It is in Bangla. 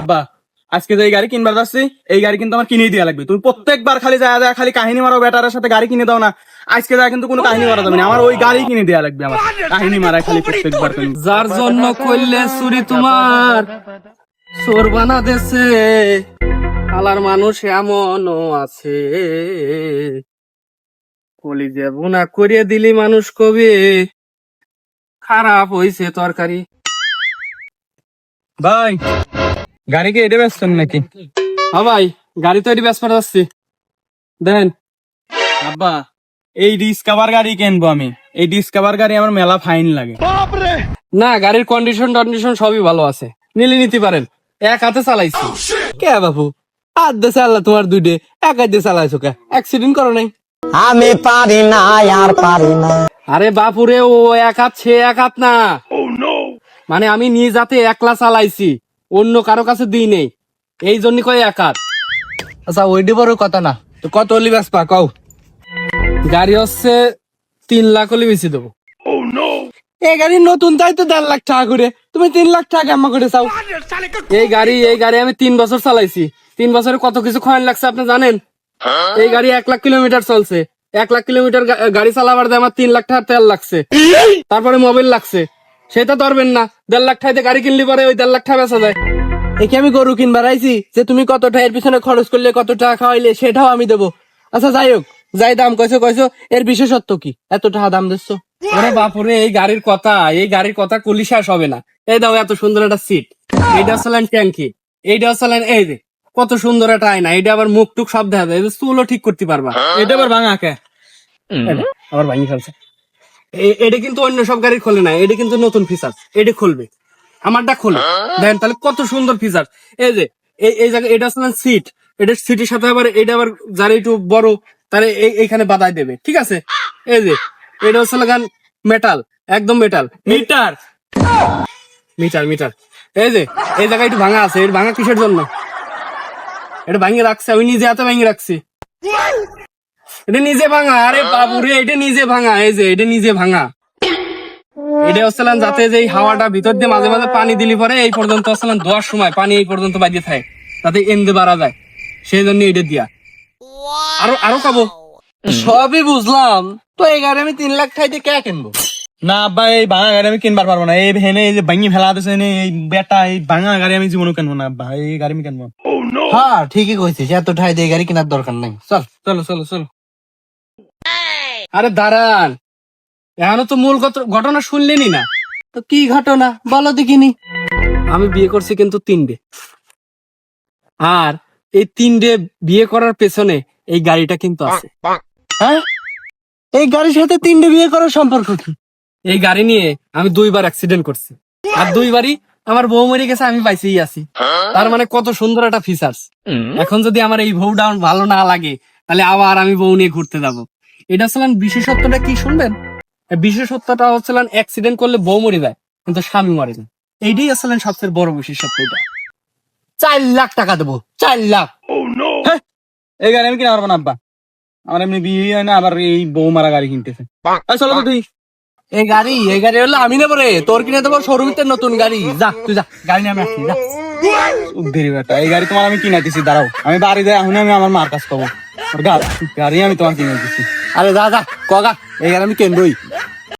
আব্বা আজকে যে এই গাড়ি কিনবার যাচ্ছি এই গাড়ি কিন্তু আমার কিনে দেওয়া লাগবে। তুমি প্রত্যেকবার খালি যায় খালি কাহিনী মারো বেটারের সাথে গাড়ি কিনে দাও না। আজকে যায় কিন্তু কোনো কাহিনী মারা যাবে না, আমার ওই গাড়ি কিনে দেওয়া লাগবে। আমার কাহিনী মারা খালি প্রত্যেকবার তুমি। যার জন্য করলে চুরি তোমার চোর বানা দেশে, আলার মানুষ এমনও আছে, কলিজে বোনা করিয়ে দিলি মানুষ কবি খারাপ হইছে তরকারি। ভাই গাড়ি কি এটা ব্যস্ত নাকি? হ্যাঁ ভাই, গাড়ি তো এটি ব্যস্ত যাচ্ছি দেন। আব্বা এই ডিসকভার গাড়ি কিনবো আমি। এই ডিসকভার গাড়ি আমার মেলা ফাইন লাগে। না, গাড়ির কন্ডিশন সবই ভালো আছে, নিলে নিতে পারেন। এক হাতে চালাইছি। কে বাবু হাত দিয়ে চালা তোমার দুইটে, এক হাত দিয়ে চালাইছো কে? অ্যাক্সিডেন্ট করো নাই? আমি পারি না আর পারি না। আরে বাপুরে, ও এক হাত সে এক হাত না, মানে আমি নিজ হাতে একলা চালাইছি, অন্য কারো কাছে দিই নেই, এই জন্য কয় এক হাত। আচ্ছা ওইটি বড় কথা না, তো কত হলি বেসপা কও? গাড়ি হচ্ছে 3 লাখ হলে বেশি দেবো। এই গাড়ি নতুন তাই তো 1.5 লাখ টাকা করে, তুমি 3 লাখ টাকা কেমন করে চাও? এই গাড়ি আমি 3 বছর চালাইছি, 3 বছরে কত কিছু খয়ন লাগছে আপনি জানেন? এই গাড়ি 1 লাখ কিলোমিটার চলছে, 1 লাখ কিলোমিটার গাড়ি চালাবার দিয়ে আমার 3 লাখ টাকা তেল লাগছে, তারপরে মোবাইল লাগছে, সেটা ধরবেন না। 1.5 লাখ টাকাতে গাড়ি কিনলে পরে ওই 1.5 লাখ টাকা বেচা যায়। একে আমি গরু কিনবার আইছি যে তুমি কত টাকার পিছনে খরচ করলে, কত টাকা খাওয়াইলে সেটাও আমি দেবো। আচ্ছা যাই হোক, যাই দাম কইছো এর বিশেষত্ব কি এত টাকা দাম দিচ্ছ? ওরে বাপুরে, এই গাড়ির কথা কুলি শেষ হবে না। এই দাও এত সুন্দর একটা সিট, এইটা হচ্ছিলেন ট্যাঙ্কি, এইটা হচ্ছিলেন এই যে কত সুন্দর একটা আয়না, এটা আবার মুখ টুক সব দেখা যায়, চুলও ঠিক করতে পারবা। এটা আবার ভাঙা কে? আবার ভাঙি ফেলছে। এটা কিন্তু অন্য সব গাড়ি খোলে না, এটা কিন্তু নতুন ফিচার, এটা খুলবে, আমারটা খোলে। দেখেন তাহলে কত সুন্দর ফিচার। এই যে এই জায়গায় এটা হচ্ছিলেন সিট, এটা সিটের সাথে আবার এটা আবার যারা একটু বড় তারা এইখানে বাধাই দেবে, ঠিক আছে? এই যে এটা হচ্ছে লাগান মেটাল, একদম মেটাল মিটার। মিটার। এই যে এই জায়গায় একটু ভাঙা আছে, এটা ভাঙা কিসের জন্য? এটা ভাঙিয়ে রাখছে, আমি নিজে হাতে ভাঙিয়ে রাখছি, এটা নিজে ভাঙা। আরে বাবুরে, এটা নিজে ভাঙা, এই যে এটা নিজে ভাঙা। এটা হচ্ছিলেন যাতে যে হাওয়াটা ভিতর দিয়ে মাঝে মাঝে পানি দিলি পরে এই পর্যন্ত হচ্ছিলেন ধোয়ার সময় পানি এই পর্যন্ত বাইরে থাকে, তাতে এনদে বাড়া যায়, সেই জন্য এটা দিয়া। আরো খাবো। সবই বুঝলাম, তো এই গাড়ি আমি 3 লাখ টাকা দিয়ে কে কিনবো? না আব্বা এই ভাঙা গাড়ি আমি কিনবার পারবো না। এই হেনে এই যে ভাঙি ফেলা দিছে এই বেটা, এই ভাঙা গাড়ি আমি জীবনে কিনবো না আব্বা। এই গাড়ি আমি কিনবো। হ্যাঁ ঠিকই কইছিস, এত টাকা দিয়ে গাড়ি কেনার দরকার নাই। চল চলো। আরে দাঁড়ান, এখনো তো মূল ঘটনা শুনলেনি না। তো কি ঘটনা বলো দেখিনি? আমি বিয়ে করছি কিন্তু 3টে, আর এই 3টে বিয়ে করার পেছনে এই গাড়িটা কিন্তু আছে। হ্যাঁ, এই গাড়ির সাথে 3টে বিয়ে করার সম্পর্ক কি? এই গাড়ি নিয়ে আমি 2বার অ্যাক্সিডেন্ট করছি, আর 2বারই আমার বউ মরে গেছে, আমি বাইসেই আছি। তার মানে কত সুন্দর একটা ফিচার্স। এখন যদি আমার এই বউটা ভালো না লাগে, তাহলে আবার আমি বউ নিয়ে ঘুরতে যাব। এটা হচ্ছিলেন বিশেষত্বটা কি শুনবেন? বিশেষত্বটা হচ্ছিলেন অ্যাক্সিডেন্ট করলে বউ মরে যায় কিন্তু স্বামী মরে যায়, এইটাই আসলেন সবচেয়ে বড় বিশেষত্ব। এটা 4 লাখ টাকা দেবো, 4 লাখ। এই গাড়ি আমি কিনা পারবো না আব্বা। আমার এমনি বিয়ে হয় না, আবার এই বউ মারা গাড়ি কিনতেছে। চলো তো তুই। এই গাড়ি হলো আমি নেবো রে, তোর কিনে দেবো শোরুমিতে নতুন গাড়ি। যা তুই যা, গাড়ি নিয়ে আমি আসছি, যা। উদ্ধেরি বেটা, এই গাড়ি তোমার আমি কিনা দিছি, দাঁড়াও আমি বাড়ি যাই, এখন আমি আমার মার কাছ পাবো। গাড়ি আমি তোমার কিনে দিচ্ছি। আরে যা কগা, এই গাড়ি আমি কিনবই।